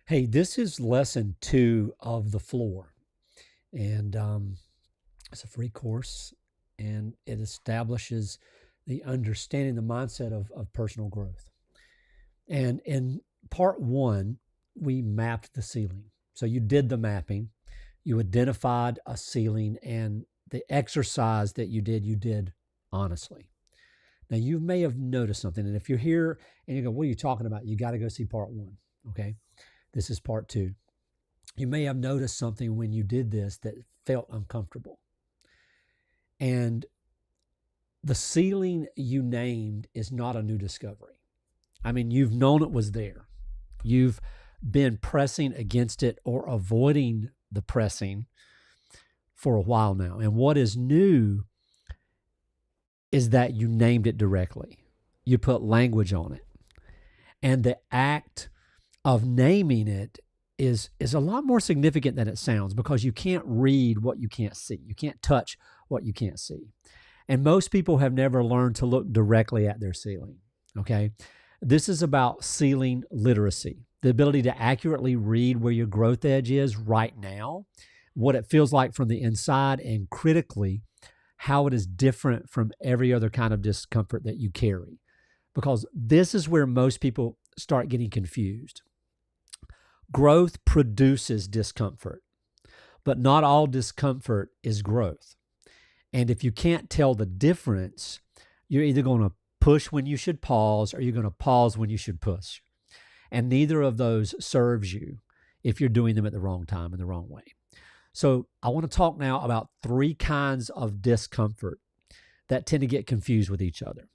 Hey, this is lesson 2 of the floor, and it's a free course, and it establishes the understanding, the mindset of personal growth. And in part 1, we mapped the ceiling. So you did the mapping, you identified a ceiling, and the exercise that you did honestly. Now, you may have noticed something, and if you're here and you go, "What are you talking about?" You got to go see part 1, okay? This is part 2. You may have noticed something when you did this that felt uncomfortable. And the ceiling you named is not a new discovery. I mean, you've known it was there. You've been pressing against it or avoiding the pressing for a while now. And what is new is that you named it directly. You put language on it. And the act of naming it is a lot more significant than it sounds, because you can't read what you can't see. You can't touch what you can't see. And most people have never learned to look directly at their ceiling, okay? This is about ceiling literacy, the ability to accurately read where your growth edge is right now, what it feels like from the inside, and critically, how it is different from every other kind of discomfort that you carry. Because this is where most people start getting confused. Growth produces discomfort, but not all discomfort is growth. And if you can't tell the difference, you're either going to push when you should pause, or you're going to pause when you should push. And neither of those serves you if you're doing them at the wrong time and the wrong way. So I want to talk now about 3 kinds of discomfort that tend to get confused with each other.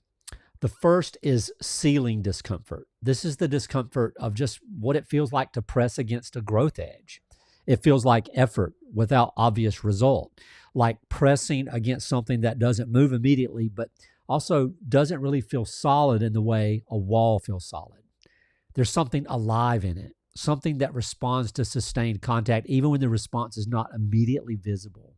The first is ceiling discomfort. This is the discomfort of just what it feels like to press against a growth edge. It feels like effort without obvious result, like pressing against something that doesn't move immediately, but also doesn't really feel solid in the way a wall feels solid. There's something alive in it, something that responds to sustained contact, even when the response is not immediately visible.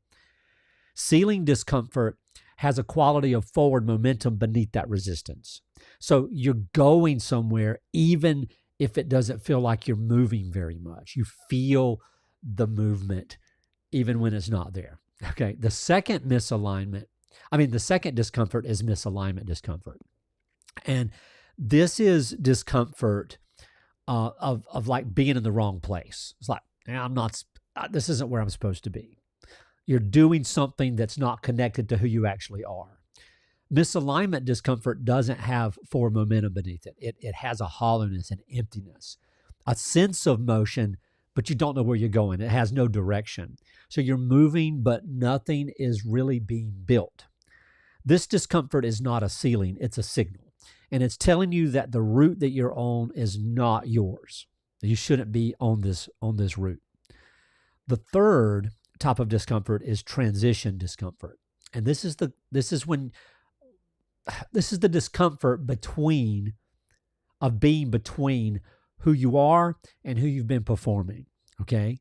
Ceiling discomfort has a quality of forward momentum beneath that resistance. So you're going somewhere even if it doesn't feel like you're moving very much. You feel the movement even when it's not there. Okay. The second discomfort is misalignment discomfort. And this is discomfort of like being in the wrong place. It's like, this isn't where I'm supposed to be. You're doing something that's not connected to who you actually are. Misalignment discomfort doesn't have forward momentum beneath it. It has a hollowness and emptiness, a sense of motion, but you don't know where you're going. It has no direction. So you're moving, but nothing is really being built. This discomfort is not a ceiling, it's a signal. And it's telling you that the route that you're on is not yours. You shouldn't be on this route. The third type of discomfort is transition discomfort. And this is the discomfort being between who you are and who you've been performing. Okay.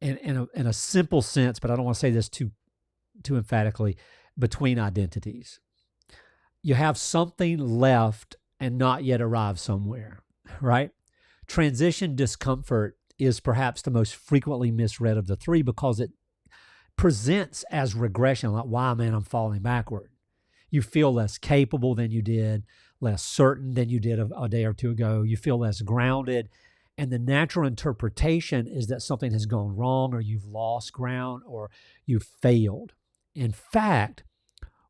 And in a simple sense, but I don't want to say this too emphatically, between identities. You have something left and not yet arrived somewhere, right? Transition discomfort is perhaps the most frequently misread of the 3, because it presents as regression, like, wow, man, I'm falling backward. You feel less capable than you did, less certain than you did a day or 2 ago. You feel less grounded. And the natural interpretation is that something has gone wrong, or you've lost ground, or you've failed. In fact,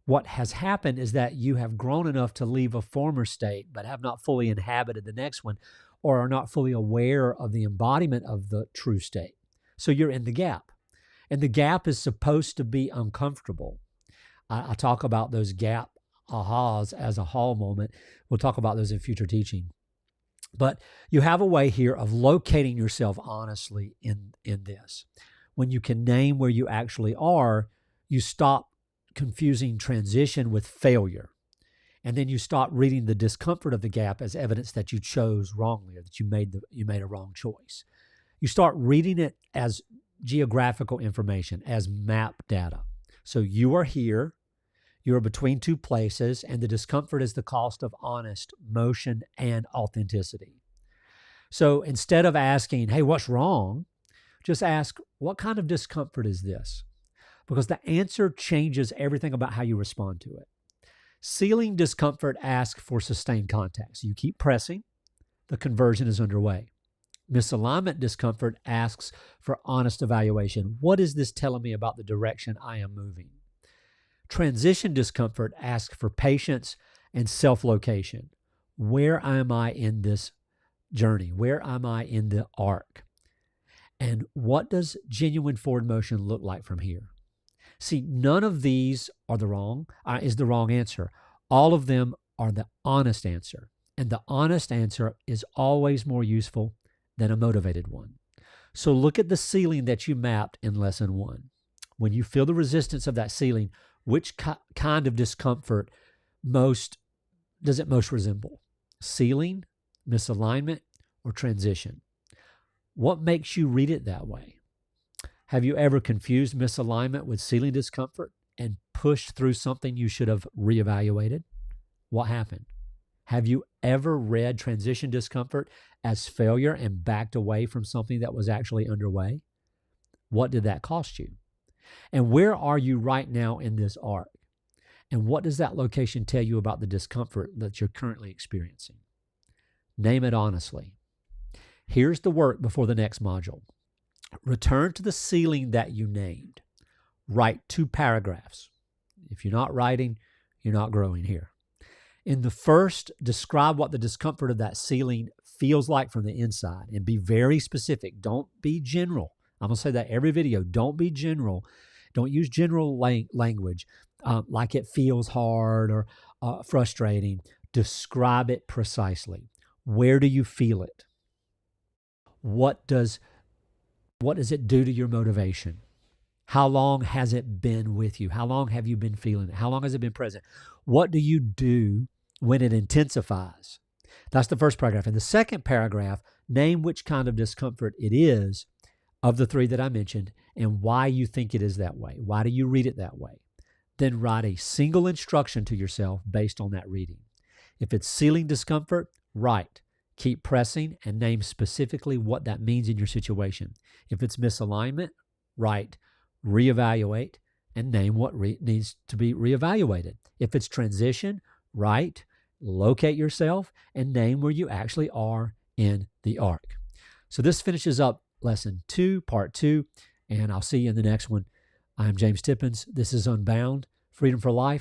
what has happened is that you have grown enough to leave a former state, but have not fully inhabited the next one, or are not fully aware of the embodiment of the true state. So you're in the gap. And the gap is supposed to be uncomfortable. I talk about those gap ahas as a hall moment. We'll talk about those in future teaching. But you have a way here of locating yourself honestly in this. When you can name where you actually are, you stop confusing transition with failure. And then you stop reading the discomfort of the gap as evidence that you chose wrongly, or that you made a wrong choice. You start reading it as geographical information, as map data. So you are here, you are between 2 places, and the discomfort is the cost of honest motion and authenticity. So instead of asking, hey, what's wrong? Just ask, what kind of discomfort is this? Because the answer changes everything about how you respond to it. Sealing discomfort asks for sustained contact. So you keep pressing, the conversion is underway. Misalignment discomfort asks for honest evaluation. What is this telling me about the direction I am moving? Transition discomfort asks for patience and self-location. Where am I in this journey? Where am I in the arc? And what does genuine forward motion look like from here? See, none of these are is the wrong answer. All of them are the honest answer. And the honest answer is always more useful than a motivated one. So look at the ceiling that you mapped in lesson 1. When you feel the resistance of that ceiling, which kind of discomfort does it most resemble? Ceiling, misalignment, or transition? What makes you read it that way? Have you ever confused misalignment with ceiling discomfort and pushed through something you should have reevaluated? What happened? Have you ever read transition discomfort as failure and backed away from something that was actually underway? What did that cost you? And where are you right now in this arc? And what does that location tell you about the discomfort that you're currently experiencing? Name it honestly. Here's the work before the next module. Return to the ceiling that you named. Write 2 paragraphs. If you're not writing, you're not growing here. In the first, describe what the discomfort of that ceiling feels like from the inside and be very specific. Don't be general. I'm going to say that every video. Don't be general. Don't use general language like it feels hard or frustrating. Describe it precisely. Where do you feel it? What does it do to your motivation? How long has it been with you? How long have you been feeling it? How long has it been present? What do you do when it intensifies? That's the first paragraph. In the second paragraph, name which kind of discomfort it is of the 3 that I mentioned and why you think it is that way. Why do you read it that way? Then write a single instruction to yourself based on that reading. If it's ceiling discomfort, write. Keep pressing and name specifically what that means in your situation. If it's misalignment, write, reevaluate, and name what needs to be reevaluated. If it's transition, write, locate yourself, and name where you actually are in the arc. So this finishes up lesson 2, part 2, and I'll see you in the next one. I'm James Tippins. This is Unbound, Freedom for Life.